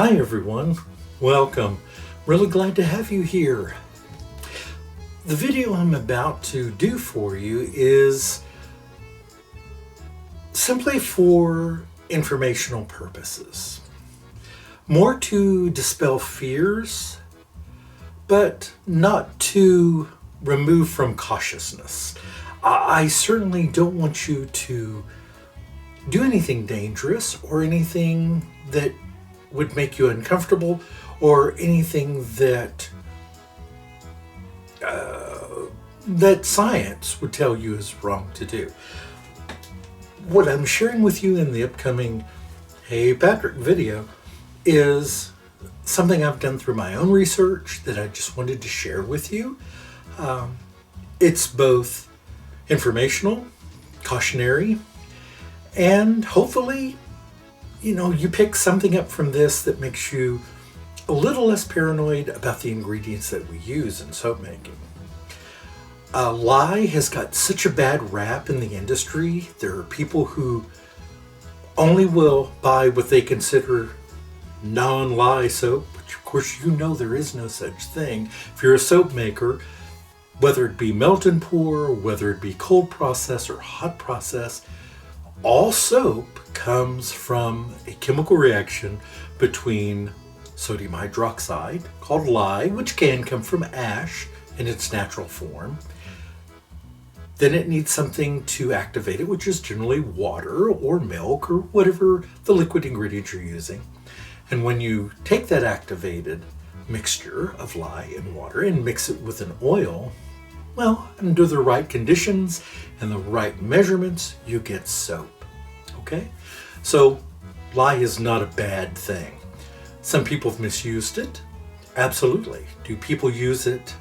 Hi everyone, welcome. Really glad to have you here. The video I'm about to do for you is simply for informational purposes. More to dispel fears, but not to remove from cautiousness. I certainly don't want you to do anything dangerous or anything that would make you uncomfortable or anything that that science would tell you is wrong to do. What I'm sharing with you in the upcoming Hey Patrick video is something I've done through my own research that I just wanted to share with you. It's both informational, cautionary, and hopefully, you pick something up from this that makes you a little less paranoid about the ingredients that we use in soap making. Lye has got such a bad rap in the industry. There are people who only will buy what they consider non-lye soap, which of course there is no such thing. If you're a soap maker, whether it be melt and pour, whether it be cold process or hot process, all soap comes from a chemical reaction between sodium hydroxide, called lye, which can come from ash in its natural form. Then it needs something to activate it, which is generally water or milk or whatever the liquid ingredient you're using. And when you take that activated mixture of lye and water and mix it with an oil, well, under the right conditions and the right measurements, you get soap. Okay? So, lye is not a bad thing. Some people have misused it. Absolutely. Do people use it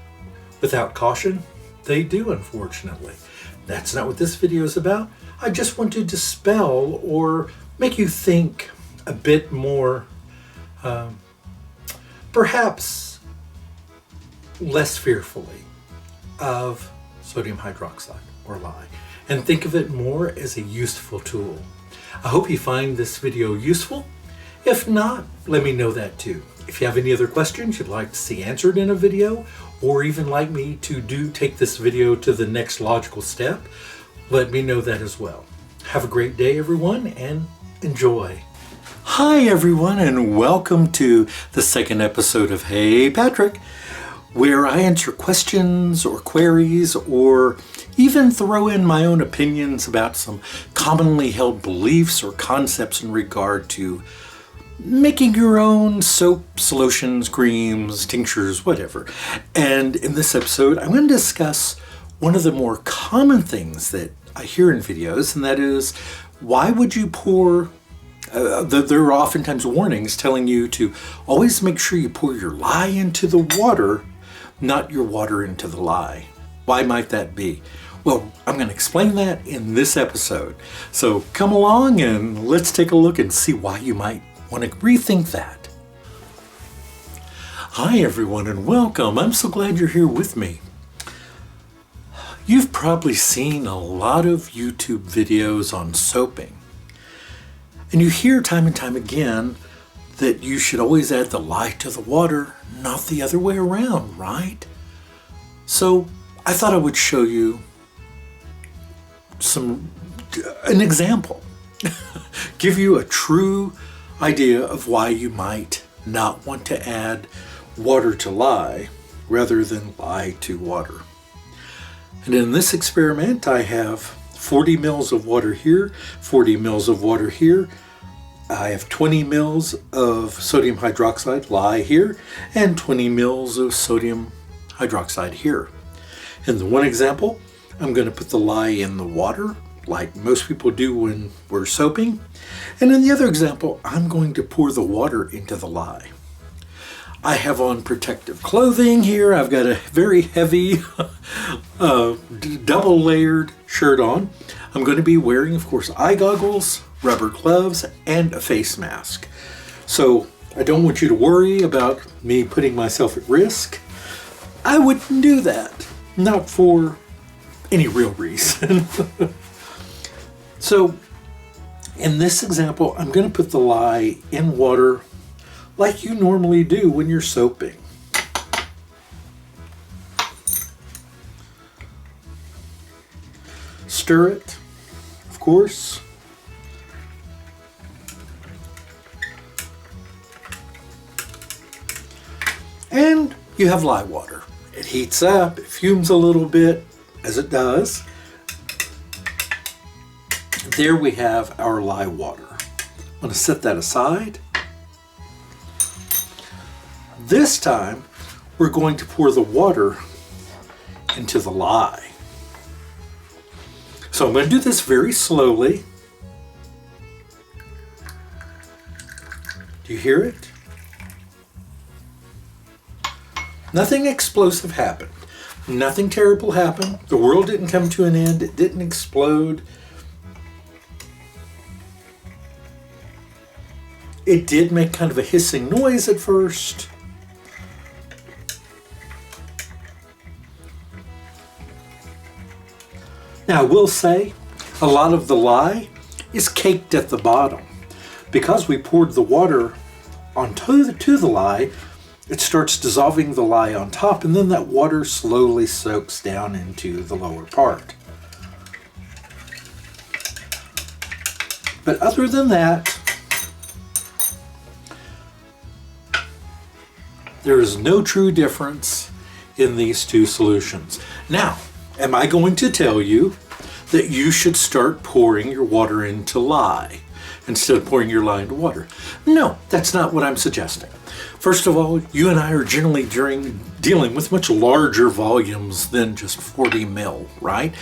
without caution? They do, unfortunately. That's not what this video is about. I just want to dispel or make you think a bit more, perhaps less fearfully, of sodium hydroxide or lye, and think of it more as a useful tool. I hope you find this video useful. If not, let me know that too. If you have any other questions you'd like to see answered in a video, or even like me to take this video to the next logical step, let me know that as well. Have a great day, everyone, and enjoy. Hi, everyone, and welcome to the second episode of Hey Patrick, where I answer questions or queries or even throw in my own opinions about some commonly held beliefs or concepts in regard to making your own soap, solutions, creams, tinctures, whatever. And in this episode, I'm going to discuss one of the more common things that I hear in videos, and that is, why would you pour there are oftentimes warnings telling you to always make sure you pour your lye into the water, not your water into the lye. Why might that be? Well, I'm going to explain that in this episode. So come along and let's take a look and see why you might want to rethink that. Hi everyone and welcome. I'm so glad you're here with me. You've probably seen a lot of YouTube videos on soaping. And you hear time and time again that you should always add the lye to the water, not the other way around, right? So I thought I would show you an example, give you a true idea of why you might not want to add water to lye rather than lye to water. And in this experiment, I have 40 mils of water here, 40 mils of water here. I have 20 mils of sodium hydroxide, lye here, and 20 mils of sodium hydroxide here. In the one example, I'm going to put the lye in the water, like most people do when we're soaping. And in the other example, I'm going to pour the water into the lye. I have on protective clothing here. I've got a very heavy double layered shirt on. I'm going to be wearing, of course, eye goggles, rubber gloves, and a face mask. So I don't want you to worry about me putting myself at risk. I wouldn't do that, not for any real reason. So in this example, I'm going to put the lye in water like you normally do when you're soaping. Stir it, of course. And you have lye water. It heats up, it fumes a little bit, as it does. There we have our lye water. I'm going to set that aside. This time, we're going to pour the water into the lye. So I'm going to do this very slowly. Do you hear it? Nothing explosive happened. Nothing terrible happened. The world didn't come to an end. It didn't explode. It did make kind of a hissing noise at first. Now I will say, a lot of the lye is caked at the bottom. Because we poured the water onto the lye, it starts dissolving the lye on top, and then that water slowly soaks down into the lower part. But other than that, there is no true difference in these two solutions. Now, am I going to tell you that you should start pouring your water into lye instead of pouring your lye into water? No, that's not what I'm suggesting. First of all, you and I are generally dealing with much larger volumes than just 40 ml, right?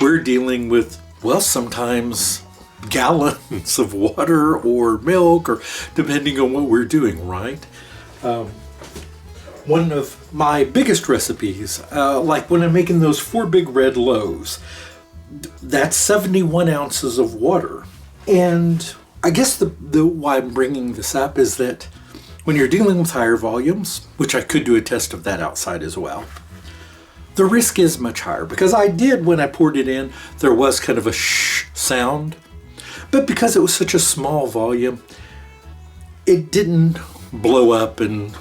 We're dealing with, well, sometimes gallons of water or milk, or depending on what we're doing, right? One of my biggest recipes, like when I'm making those 4 big red loaves, that's 71 ounces of water. And I guess the why I'm bringing this up is that when you're dealing with higher volumes, which I could do a test of that outside as well, the risk is much higher. Because I did, when I poured it in, there was kind of a shh sound. But because it was such a small volume, it didn't blow up and,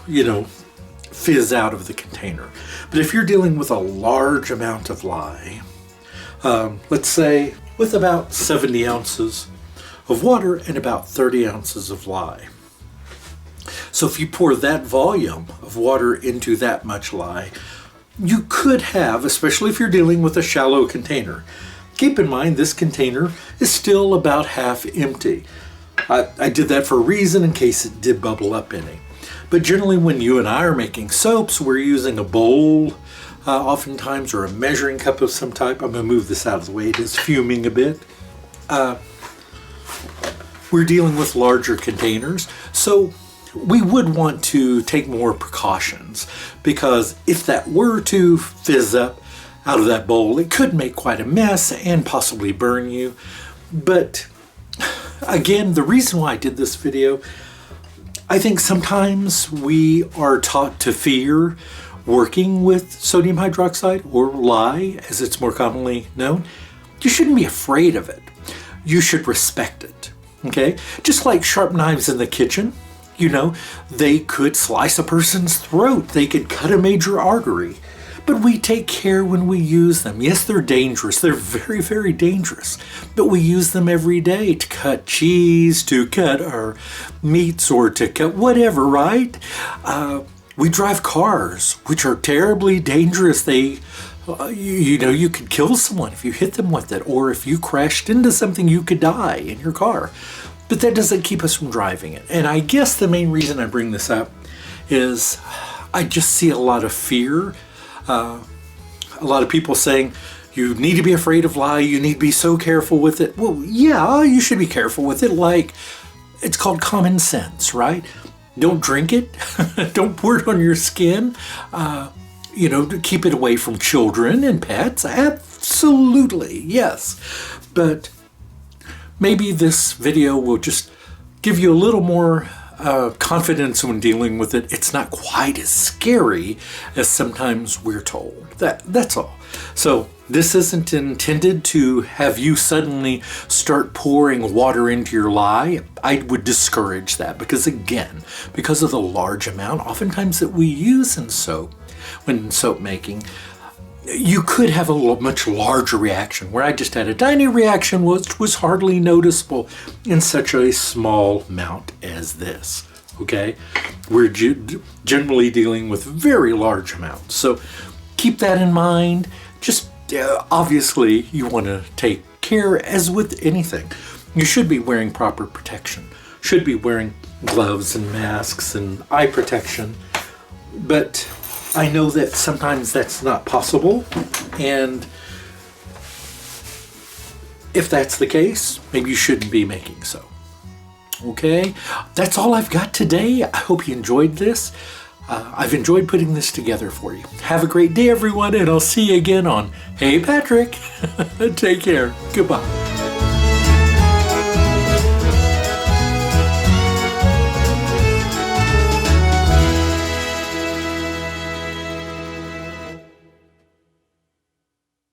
fizz out of the container. But if you're dealing with a large amount of lye, let's say with about 70 ounces of water and about 30 ounces of lye. So if you pour that volume of water into that much lye, you could have, especially if you're dealing with a shallow container. Keep in mind, this container is still about half empty. I did that for a reason, in case it did bubble up any. But generally when you and I are making soaps, we're using a bowl oftentimes, or a measuring cup of some type. I'm going to move this out of the way. It is fuming a bit. We're dealing with larger containers, so we would want to take more precautions, because if that were to fizz up out of that bowl, it could make quite a mess and possibly burn you. But again, the reason why I did this video, I think sometimes we are taught to fear working with sodium hydroxide, or lye as it's more commonly known. You shouldn't be afraid of it. You should respect it, okay? Just like sharp knives in the kitchen, they could slice a person's throat. They could cut a major artery. But we take care when we use them. Yes, they're dangerous. They're very, very dangerous. But we use them every day to cut cheese, to cut our meats, or to cut whatever, right? We drive cars, which are terribly dangerous. They, you could kill someone if you hit them with it. Or if you crashed into something, you could die in your car. But that doesn't keep us from driving it. And I guess the main reason I bring this up is I just see a lot of fear. A lot of people saying, you need to be afraid of lye, you need to be so careful with it. Well, yeah, you should be careful with it. Like, it's called common sense, right? Don't drink it. Don't pour it on your skin. To keep it away from children and pets. Absolutely, yes. But maybe this video will just give you a little more confidence when dealing with it. It's not quite as scary as sometimes we're told. That's all. So this isn't intended to have you suddenly start pouring water into your lye. I would discourage that because, again, because of the large amount oftentimes that we use in soap, when soap making, you could have a much larger reaction, where I just had a tiny reaction which was hardly noticeable in such a small amount as this. Okay? We're generally dealing with very large amounts. So keep that in mind. Just obviously you want to take care, as with anything. You should be wearing proper protection. Should be wearing gloves and masks and eye protection. But I know that sometimes that's not possible, and if that's the case, maybe you shouldn't be making soap. Okay, that's all I've got today. I hope you enjoyed this. I've enjoyed putting this together for you. Have a great day, everyone, and I'll see you again on Hey Patrick. Take care. Goodbye.